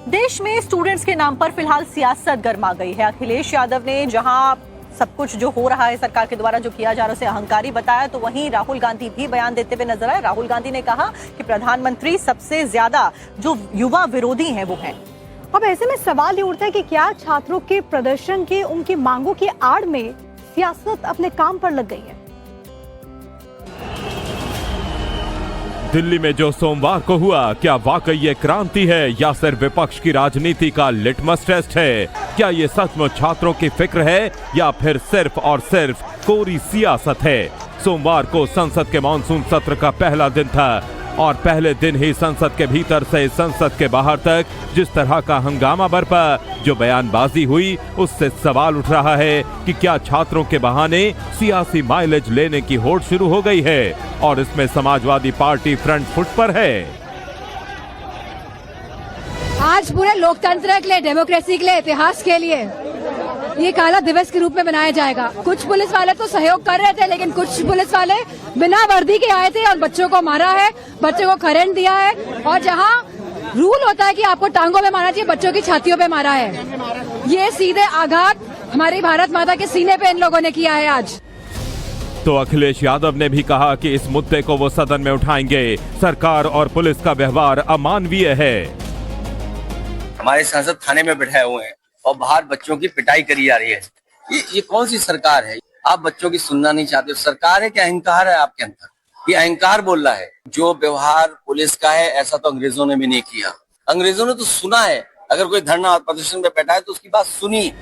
देश में स्टूडेंट्स के नाम पर फिलहाल सियासत गर्मा गई है। अखिलेश यादव ने जहां सब कुछ जो हो रहा है सरकार के द्वारा जो किया जा रहा है उसे अहंकारी बताया, तो वहीं राहुल गांधी भी बयान देते हुए नजर आए। राहुल गांधी ने कहा कि प्रधानमंत्री सबसे ज्यादा जो युवा विरोधी हैं वो हैं। अब ऐसे में सवाल ये उठता है कि क्या छात्रों के प्रदर्शन के उनकी मांगों की आड़ में सियासत अपने काम पर लग गई है। दिल्ली में जो सोमवार को हुआ, क्या वाकई ये क्रांति है या सिर्फ विपक्ष की राजनीति का लिटमस टेस्ट है? क्या ये सचमुच छात्रों की फिक्र है या फिर सिर्फ और सिर्फ कोरी सियासत है? सोमवार को संसद के मॉनसून सत्र का पहला दिन था और पहले दिन ही संसद के भीतर से संसद के बाहर तक जिस तरह का हंगामा बरपा, जो बयानबाजी हुई, उससे सवाल उठ रहा है कि क्या छात्रों के बहाने सियासी माइलेज लेने की होड़ शुरू हो गई है और इसमें समाजवादी पार्टी फ्रंट फुट पर है। आज पूरे लोकतंत्र के लिए, डेमोक्रेसी के लिए, इतिहास के लिए ये काला दिवस के रूप में मनाया जाएगा। कुछ पुलिस वाले तो सहयोग कर रहे थे, लेकिन कुछ पुलिस वाले बिना वर्दी के आए थे और बच्चों को मारा है, बच्चों को करंट दिया है। और जहां रूल होता है कि आपको टांगों पे मारना चाहिए, बच्चों की छातियों पे मारा है। ये सीधे आघात हमारी भारत माता के सीने पे इन लोगों ने किया है आज। तो अखिलेश यादव ने भी कहा कि इस मुद्दे को वो सदन में उठाएंगे। सरकार और पुलिस का व्यवहार अमानवीय है। हमारे सांसद थाने में बैठाए हुए हैं और बाहर बच्चों की पिटाई करी जा रही है। ये कौन सी सरकार है? आप बच्चों की सुनना नहीं चाहते। सरकार है क्या अहंकार है आपके अंदर? ये अहंकार बोल रहा है। जो व्यवहार पुलिस का है, ऐसा तो अंग्रेजों ने भी नहीं किया। अंग्रेजों ने तो सुना है, अगर कोई धरना और प्रदर्शन में बैठा है तो उसकी बात सुनी।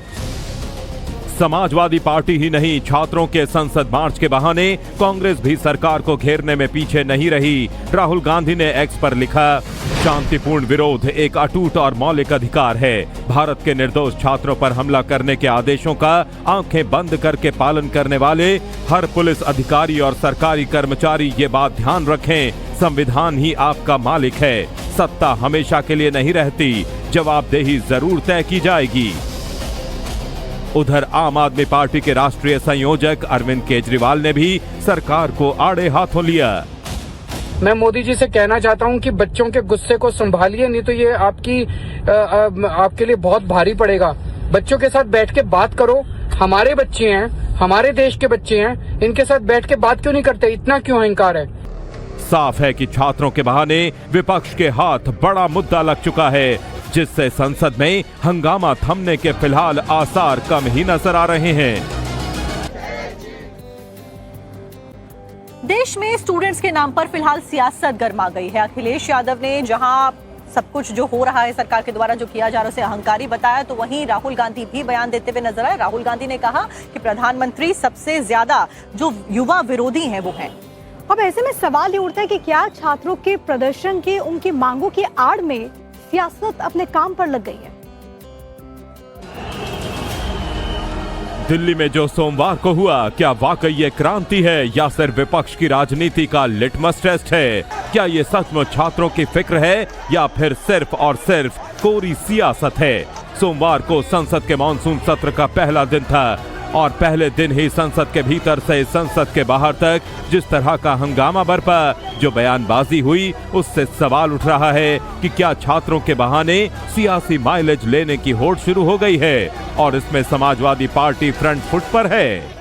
समाजवादी पार्टी ही नहीं, छात्रों के संसद मार्च के बहाने कांग्रेस भी सरकार को घेरने में पीछे नहीं रही। राहुल गांधी ने एक्स पर लिखा, शांतिपूर्ण विरोध एक अटूट और मौलिक अधिकार है। भारत के निर्दोष छात्रों पर हमला करने के आदेशों का आंखें बंद करके पालन करने वाले हर पुलिस अधिकारी और सरकारी कर्मचारी ये बात ध्यान रखें, संविधान ही आपका मालिक है। सत्ता हमेशा के लिए नहीं रहती, जवाबदेही जरूर तय की जाएगी। उधर आम आदमी पार्टी के राष्ट्रीय संयोजक अरविंद केजरीवाल ने भी सरकार को आड़े हाथों लिया। मैं मोदी जी से कहना चाहता हूं कि बच्चों के गुस्से को संभालिए, नहीं तो ये आपके लिए बहुत भारी पड़ेगा। बच्चों के साथ बैठ के बात करो। हमारे बच्चे हैं, हमारे देश के बच्चे हैं, इनके साथ बैठ के बात क्यों नहीं करते? इतना क्यों अहंकार है? साफ है कि छात्रों के बहाने विपक्ष के हाथ बड़ा मुद्दा लग चुका है, जिससे संसद में हंगामा थमने के फिलहाल आसार कम ही नजर आ रहे हैं। देश में स्टूडेंट्स के नाम पर फिलहाल सियासत गर्मा गई है। अखिलेश यादव ने जहां सब कुछ जो हो रहा है सरकार के द्वारा जो किया जा रहा है उसे अहंकारी बताया, तो वहीं राहुल गांधी भी बयान देते हुए नजर आए। राहुल गांधी ने कहा कि प्रधानमंत्री सबसे ज्यादा जो युवा विरोधी हैं वो हैं। अब ऐसे में सवाल ये उठता है कि क्या छात्रों के प्रदर्शन के उनकी मांगों की आड़ में सियासत अपने काम पर लग गई है। दिल्ली में जो सोमवार को हुआ, क्या वाकई ये क्रांति है या सिर्फ विपक्ष की राजनीति का लिटमस टेस्ट है? क्या ये सचमुच छात्रों की फिक्र है या फिर सिर्फ और सिर्फ कोरी सियासत है? सोमवार को संसद के मॉनसून सत्र का पहला दिन था और पहले दिन ही संसद के भीतर से संसद के बाहर तक जिस तरह का हंगामा बरपा, जो बयानबाजी हुई, उससे सवाल उठ रहा है कि क्या छात्रों के बहाने सियासी माइलेज लेने की होड़ शुरू हो गई है और इसमें समाजवादी पार्टी फ्रंट फुट पर है।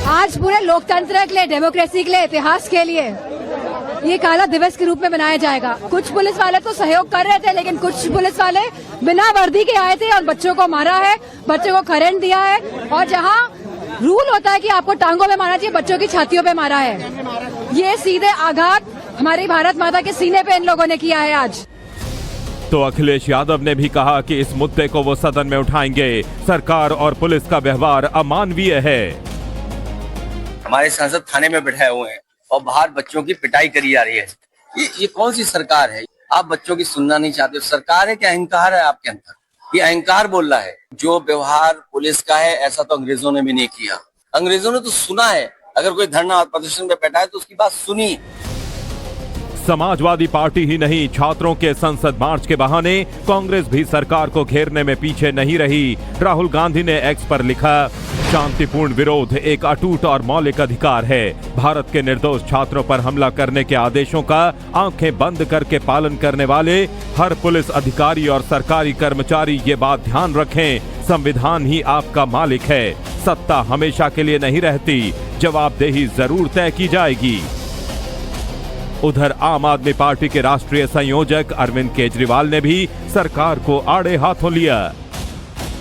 आज पूरे लोकतंत्र के लिए, डेमोक्रेसी के लिए, इतिहास के लिए ये काला दिवस के रूप में मनाया जाएगा। कुछ पुलिस वाले तो सहयोग कर रहे थे, लेकिन कुछ पुलिस वाले बिना वर्दी के आए थे और बच्चों को मारा है, बच्चों को करंट दिया है। और जहां रूल होता है कि आपको टांगों पे मारना चाहिए, बच्चों की छातियों पे मारा है। ये सीधे आघात हमारी भारत माता के सीने पे इन लोगों ने किया है आज। तो अखिलेश यादव ने भी कहा कि इस मुद्दे को वो सदन में उठाएंगे। सरकार और पुलिस का व्यवहार अमानवीय है। हमारे सांसद थाने में बैठाए हुए हैं और बाहर बच्चों की पिटाई करी जा रही है। ये कौन सी सरकार है? आप बच्चों की सुनना नहीं चाहते। सरकार है क्या अहंकार है आपके अंदर? ये अहंकार बोल रहा है। जो व्यवहार पुलिस का है, ऐसा तो अंग्रेजों ने भी नहीं किया। अंग्रेजों ने तो सुना है, अगर कोई धरना और प्रदर्शन में बैठा है तो उसकी बात सुनी। समाजवादी पार्टी ही नहीं, छात्रों के संसद मार्च के बहाने कांग्रेस भी सरकार को घेरने में पीछे नहीं रही। राहुल गांधी ने एक्स पर लिखा, शांतिपूर्ण विरोध एक अटूट और मौलिक अधिकार है। भारत के निर्दोष छात्रों पर हमला करने के आदेशों का आंखें बंद करके पालन करने वाले हर पुलिस अधिकारी और सरकारी कर्मचारी ये बात ध्यान रखें, संविधान ही आपका मालिक है। सत्ता हमेशा के लिए नहीं रहती, जवाबदेही जरूर तय की जाएगी। उधर आम आदमी पार्टी के राष्ट्रीय संयोजक अरविंद केजरीवाल ने भी सरकार को आड़े हाथों लिया।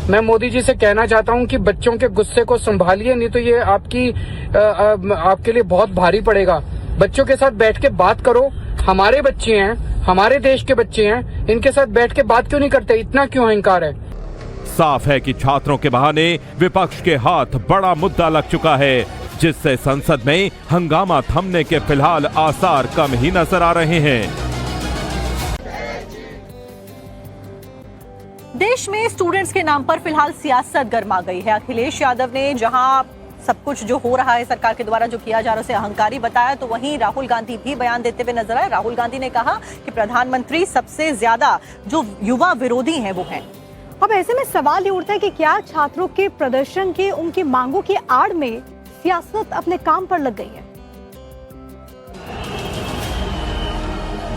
मैं मोदी जी से कहना चाहता हूं कि बच्चों के गुस्से को संभालिए, नहीं तो ये आपके लिए बहुत भारी पड़ेगा। बच्चों के साथ बैठ के बात करो। हमारे बच्चे हैं, हमारे देश के बच्चे हैं, इनके साथ बैठ के बात क्यों नहीं करते? इतना क्यों अहंकार है? साफ है कि छात्रों के बहाने विपक्ष के हाथ बड़ा मुद्दा लग चुका है, जिससे संसद में हंगामा थमने के फिलहाल आसार कम ही नजर आ रहे हैं। देश में स्टूडेंट्स के नाम पर फिलहाल सियासत गर्मा गई है। अखिलेश यादव ने जहां सब कुछ जो हो रहा है सरकार के द्वारा जो किया जा रहा है उसे अहंकारी बताया, तो वहीं राहुल गांधी भी बयान देते हुए नजर आए। राहुल गांधी ने कहा कि प्रधानमंत्री सबसे ज्यादा जो युवा विरोधी हैं वो हैं। अब ऐसे में सवाल ये उठता है कि क्या छात्रों के प्रदर्शन की, उनकी मांगों की आड़ में सियासत अपने काम पर लग गई है?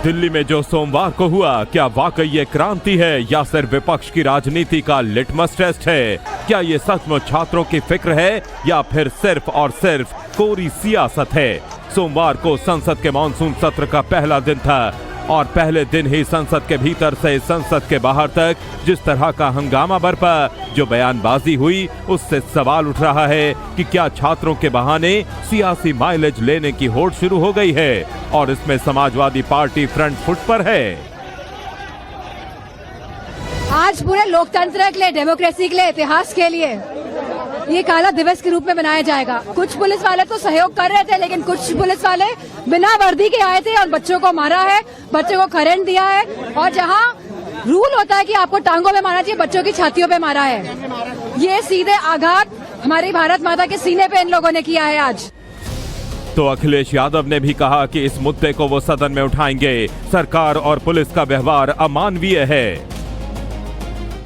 दिल्ली में जो सोमवार को हुआ, क्या वाकई ये क्रांति है या सिर्फ विपक्ष की राजनीति का लिटमस टेस्ट है? क्या ये सचमुच छात्रों की फिक्र है या फिर सिर्फ और सिर्फ कोरी सियासत है? सोमवार को संसद के मॉनसून सत्र का पहला दिन था और पहले दिन ही संसद के भीतर से संसद के बाहर तक जिस तरह का हंगामा बरपा, जो बयानबाजी हुई, उससे सवाल उठ रहा है कि क्या छात्रों के बहाने सियासी माइलेज लेने की होड़ शुरू हो गई है और इसमें समाजवादी पार्टी फ्रंट फुट पर है। आज पूरे लोकतंत्र के लिए, डेमोक्रेसी के लिए, इतिहास के लिए ये काला दिवस के रूप में मनाया जाएगा। कुछ पुलिस वाले तो सहयोग कर रहे थे, लेकिन कुछ पुलिस वाले बिना वर्दी के आए थे और बच्चों को मारा है, बच्चों को करंट दिया है। और जहां रूल होता है कि आपको टांगों पे मारना चाहिए, बच्चों की छातियों पे मारा है। ये सीधे आघात हमारी भारत माता के सीने पे इन लोगों ने किया है आज। तो अखिलेश यादव ने भी कहा कि इस मुद्दे को वो सदन में उठाएंगे। सरकार और पुलिस का व्यवहार अमानवीय है।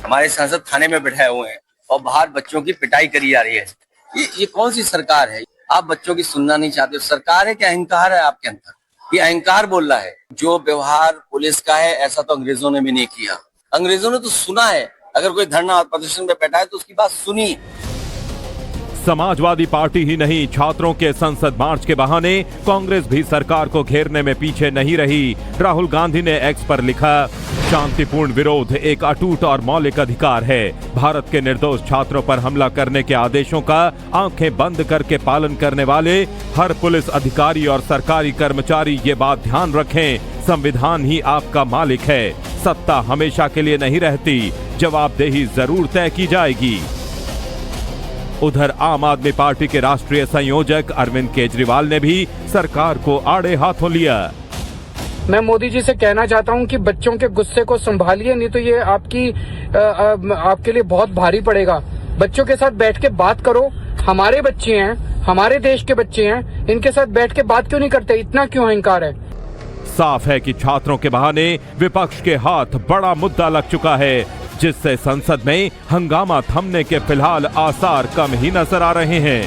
हमारे सांसद थाने में बैठाए हुए हैं और बाहर बच्चों की पिटाई करी जा रही है। ये कौन सी सरकार है? आप बच्चों की सुनना नहीं चाहते। सरकार है कि अहंकार है आपके अंदर? ये अहंकार बोल रहा है। जो व्यवहार पुलिस का है, ऐसा तो अंग्रेजों ने भी नहीं किया। अंग्रेजों ने तो सुना है, अगर कोई धरना और प्रदर्शन में बैठा है तो उसकी बात सुनी। समाजवादी पार्टी ही नहीं, छात्रों के संसद मार्च के बहाने कांग्रेस भी सरकार को घेरने में पीछे नहीं रही। राहुल गांधी ने एक्स पर लिखा, शांतिपूर्ण विरोध एक अटूट और मौलिक अधिकार है। भारत के निर्दोष छात्रों पर हमला करने के आदेशों का आंखें बंद करके पालन करने वाले हर पुलिस अधिकारी और सरकारी कर्मचारी ये बात ध्यान रखें, संविधान ही आपका मालिक है। सत्ता हमेशा के लिए नहीं रहती, जवाबदेही जरूर तय की जाएगी। उधर आम आदमी पार्टी के राष्ट्रीय संयोजक अरविंद केजरीवाल ने भी सरकार को आड़े हाथों लिया। मैं मोदी जी से कहना चाहता हूं कि बच्चों के गुस्से को संभालिए, नहीं तो ये आपके लिए बहुत भारी पड़ेगा। बच्चों के साथ बैठ के बात करो। हमारे बच्चे हैं, हमारे देश के बच्चे हैं, इनके साथ बैठ के बात क्यों नहीं करते? इतना क्यों अहंकार है? साफ है कि छात्रों के बहाने विपक्ष के हाथ बड़ा मुद्दा लग चुका है, जिससे संसद में हंगामा थमने के फिलहाल आसार कम ही नजर आ रहे हैं।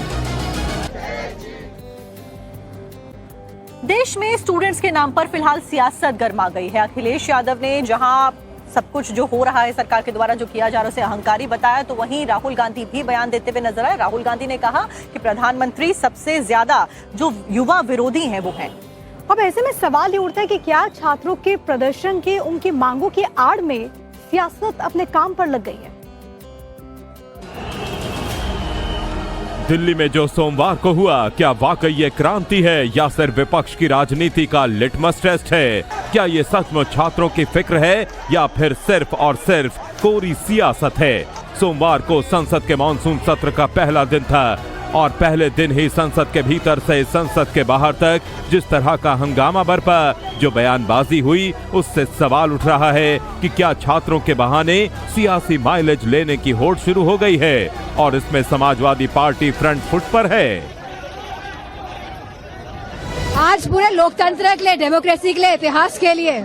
देश में स्टूडेंट्स के नाम पर फिलहाल सियासत गर्मा गई है। अखिलेश यादव ने जहां सब कुछ जो हो रहा है सरकार के द्वारा जो किया जा रहा है उसे अहंकारी बताया, तो वहीं राहुल गांधी भी बयान देते हुए नजर आए। राहुल गांधी ने कहा कि प्रधानमंत्री सबसे ज्यादा जो युवा विरोधी हैं वो हैं। अब ऐसे में सवाल ये उठता है कि क्या छात्रों के प्रदर्शन की, उनकी मांगों की आड़ में सियासत अपने काम पर लग गई है? दिल्ली में जो सोमवार को हुआ, क्या वाकई ये क्रांति है या सिर्फ विपक्ष की राजनीति का लिटमस टेस्ट है? क्या ये सचमुच छात्रों की फिक्र है या फिर सिर्फ और सिर्फ कोरी सियासत है? सोमवार को संसद के मॉनसून सत्र का पहला दिन था और पहले दिन ही संसद के भीतर से संसद के बाहर तक जिस तरह का हंगामा बरपा, जो बयानबाजी हुई, उससे सवाल उठ रहा है कि क्या छात्रों के बहाने सियासी माइलेज लेने की होड़ शुरू हो गई है और इसमें समाजवादी पार्टी फ्रंट फुट पर है। आज पूरे लोकतंत्र के लिए, डेमोक्रेसी के लिए, इतिहास के लिए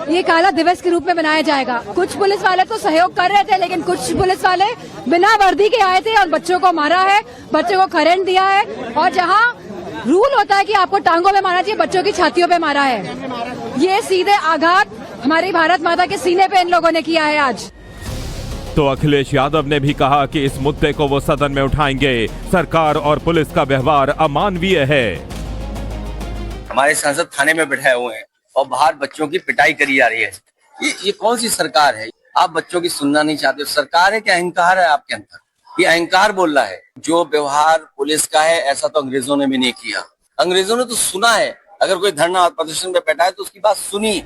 ये काला दिवस के रूप में बनाया जाएगा। कुछ पुलिस वाले तो सहयोग कर रहे थे, लेकिन कुछ पुलिस वाले बिना वर्दी के आए थे और बच्चों को मारा है, बच्चों को करंट दिया है। और जहां रूल होता है कि आपको टांगों में मारना चाहिए, बच्चों की छातियों पे मारा है। ये सीधे आघात हमारी भारत माता के सीने पे इन लोगों ने किया है आज। तो अखिलेश यादव ने भी कहा कि इस मुद्दे को वो सदन में उठाएंगे। सरकार और पुलिस का व्यवहार अमानवीय है। हमारे सांसद थाने में बैठाए हुए हैं और बाहर बच्चों की पिटाई करी जा रही है। ये कौन सी सरकार है? आप बच्चों की सुनना नहीं चाहते। सरकार है कि अहंकार है आपके अंदर? ये अहंकार बोल रहा है। जो व्यवहार पुलिस का है, ऐसा तो अंग्रेजों ने भी नहीं किया। अंग्रेजों ने तो सुना है, अगर कोई धरना और प्रदर्शन में बैठा है तो उसकी बात सुनी।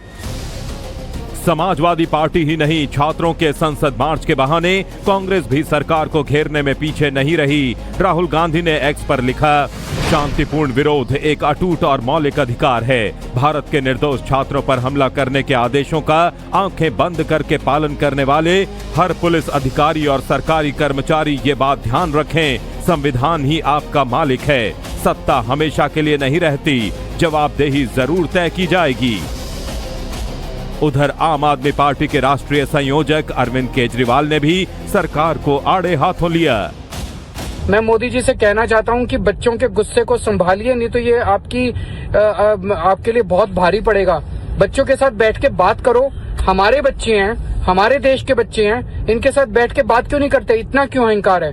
समाजवादी पार्टी ही नहीं, छात्रों के संसद मार्च के बहाने कांग्रेस भी सरकार को घेरने में पीछे नहीं रही। राहुल गांधी ने एक्स पर लिखा, शांतिपूर्ण विरोध एक अटूट और मौलिक अधिकार है। भारत के निर्दोष छात्रों पर हमला करने के आदेशों का आंखें बंद करके पालन करने वाले हर पुलिस अधिकारी और सरकारी कर्मचारी ये बात ध्यान रखें, संविधान ही आपका मालिक है। सत्ता हमेशा के लिए नहीं रहती, जवाबदेही जरूर तय की जाएगी। उधर आम आदमी पार्टी के राष्ट्रीय संयोजक अरविंद केजरीवाल ने भी सरकार को आड़े हाथों लिया। मैं मोदी जी से कहना चाहता हूं कि बच्चों के गुस्से को संभालिए, नहीं तो ये आपके लिए बहुत भारी पड़ेगा। बच्चों के साथ बैठ के बात करो। हमारे बच्चे हैं, हमारे देश के बच्चे हैं, इनके साथ बैठ के बात क्यों नहीं करते? इतना क्यों अहंकार है?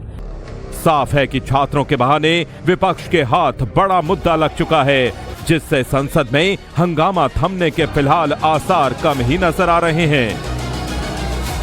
साफ है कि छात्रों के बहाने विपक्ष के हाथ बड़ा मुद्दा लग चुका है, जिससे संसद में हंगामा थमने के फिलहाल आसार कम ही नजर आ रहे हैं।